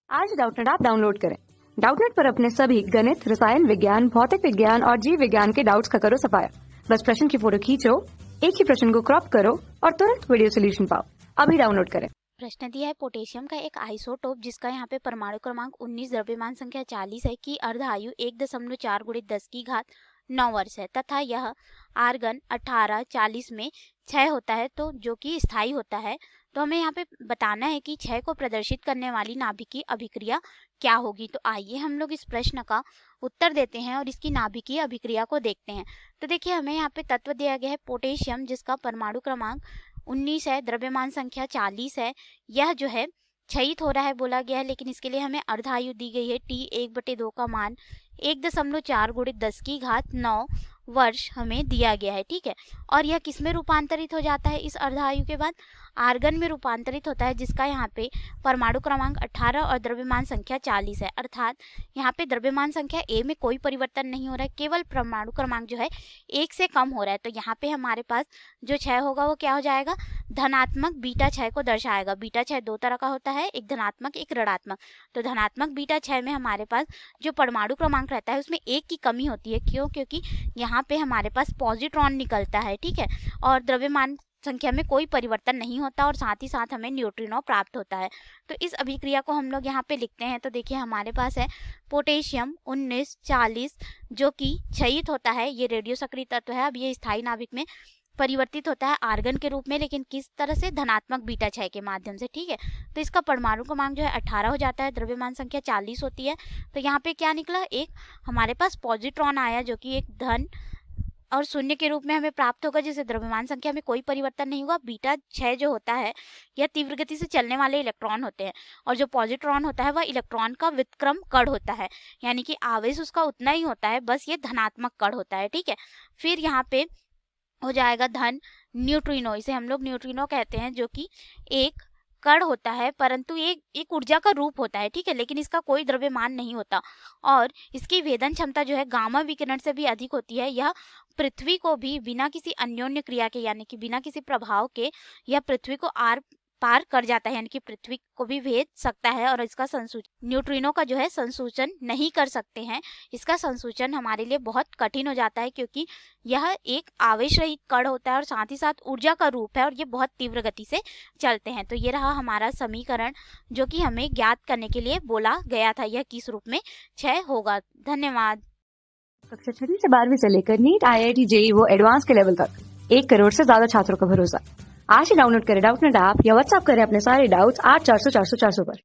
आज Doubtnut app download करें। Doubtnut पर अपने सभी गणित, रसायन विज्ञान, भौतिक विज्ञान और जीव विज्ञान के डाउट्स का करो सफाया। बस प्रश्न की फोटो खींचो, एक ही प्रश्न को क्रॉप करो और तुरंत वीडियो सोल्यूशन पाओ। अभी डाउनलोड करें। प्रश्न दिया है पोटेशियम का एक आइसोटोप जिसका यहाँ पे परमाणु क्रमांक 19, द्रव्यमान संख्या 40 है की अर्ध आयु 1.4 × 10⁻9 वर्ष है तथा यह आर्गन 18 40 में क्षय होता है तो जो कि स्थायी होता है। तो हमें यहाँ पे बताना है कि क्षय को प्रदर्शित करने वाली नाभिकीय अभिक्रिया क्या होगी। तो आइए हम लोग इस प्रश्न का उत्तर देते हैं और इसकी नाभिकीय अभिक्रिया को देखते हैं। तो देखिए हमें यहाँ पे तत्व दिया गया है पोटेशियम जिसका परमाणु क्रमांक 19 है, द्रव्यमान संख्या 40 है। यह जो है क्षयित हो रहा है बोला गया है, लेकिन इसके लिए हमें अर्धायु दी गई है T1/2 का मान 1.4 × 10⁻9 वर्ष हमें दिया गया है। ठीक है, और यह किस में रूपांतरित हो जाता है इस अर्धायु के बाद? आर्गन में रूपांतरित होता है जिसका यहाँ पे परमाणु क्रमांक 18 और द्रव्यमान संख्या 40 है। अर्थात यहाँ पे द्रव्यमान संख्या A में कोई परिवर्तन नहीं हो रहा है, केवल परमाणु क्रमांक जो है 1 से कम हो रहा है। तो यहाँ पे हमारे पास जो क्षय होगा वो क्या हो जाएगा? धनात्मक बीटा क्षय को दर्शाएगा। बीटा क्षय दो तरह का होता है, एक धनात्मक एक ऋणात्मक। तो धनात्मक बीटा क्षय में हमारे पास जो परमाणु क्रमांक रहता है उसमें 1 की कमी होती है। क्यों? क्योंकि यहाँ पे हमारे पास पॉजिट्रॉन निकलता है। ठीक है, और द्रव्यमान संख्या में कोई परिवर्तन नहीं होता और साथ ही साथ हमें न्यूट्रिनो प्राप्त होता है। तो इस अभिक्रिया को हम लोग यहाँ पे लिखते हैं। तो देखिए हमारे पास है पोटेशियम 19 40 जो कि क्षयित होता है, ये रेडियो सक्रिय तत्व है। अब ये स्थायी नाभिक में परिवर्तित होता है आर्गन के रूप में, लेकिन किस तरह से? धनात्मक बीटा क्षय के माध्यम से। ठीक है, तो इसका परमाणु क्रमांक जो है 18 हो जाता है, द्रव्यमान संख्या 40 होती है। तो यहाँ पे क्या निकला? एक हमारे पास पॉजिट्रॉन आया जो कि एक धन और शून्य के रूप में हमें प्राप्त होगा, जिससे द्रव्यमान संख्या में कोई परिवर्तन नहीं होगा। बीटा क्षय जो होता है यह तीव्र गति से चलने वाले इलेक्ट्रॉन होते हैं और जो पॉजिट्रॉन होता है वह इलेक्ट्रॉन का व्युत्क्रम कण होता है, यानी कि आवेश उसका उतना ही होता है, बस ये धनात्मक कण होता है। ठीक है, फिर यहाँ पे हो जाएगा धन न्यूट्रिनो, इसे हम लोग न्यूट्रिनो कहते हैं, जो कि एक कण होता है परंतु एक ऊर्जा का रूप होता है। ठीक है, लेकिन इसका कोई द्रव्यमान नहीं होता और इसकी वेदन क्षमता जो है गामा विकिरण से भी अधिक होती है। यह पृथ्वी को भी बिना किसी अन्योन्य क्रिया के, यानी कि बिना किसी प्रभाव के, यह पृथ्वी को आर पार कर जाता है, यानी कि पृथ्वी को भी भेद सकता है। और इसका संसूचन न्यूट्रिनो का जो है संसूचन नहीं कर सकते हैं। इसका संसूचन हमारे लिए बहुत कठिन हो जाता है क्योंकि यह एक आवेश रहित कण होता है और साथ ही साथ ऊर्जा का रूप है और ये बहुत तीव्र गति से चलते हैं। तो ये रहा हमारा समीकरण जो कि हमें ज्ञात करने के लिए बोला गया था, यह किस रूप में क्षय होगा। धन्यवाद। कक्षा 6 से 12वीं से लेकर नीट, IIT, JEE वो एडवांस के लेवल तक 1 करोड़ से ज्यादा छात्रों का भरोसा। आज ही डाउनलोड करें डाउटनेट ऐप या व्हाट्सएप करें अपने सारे डाउट्स 8400 400 400 पर।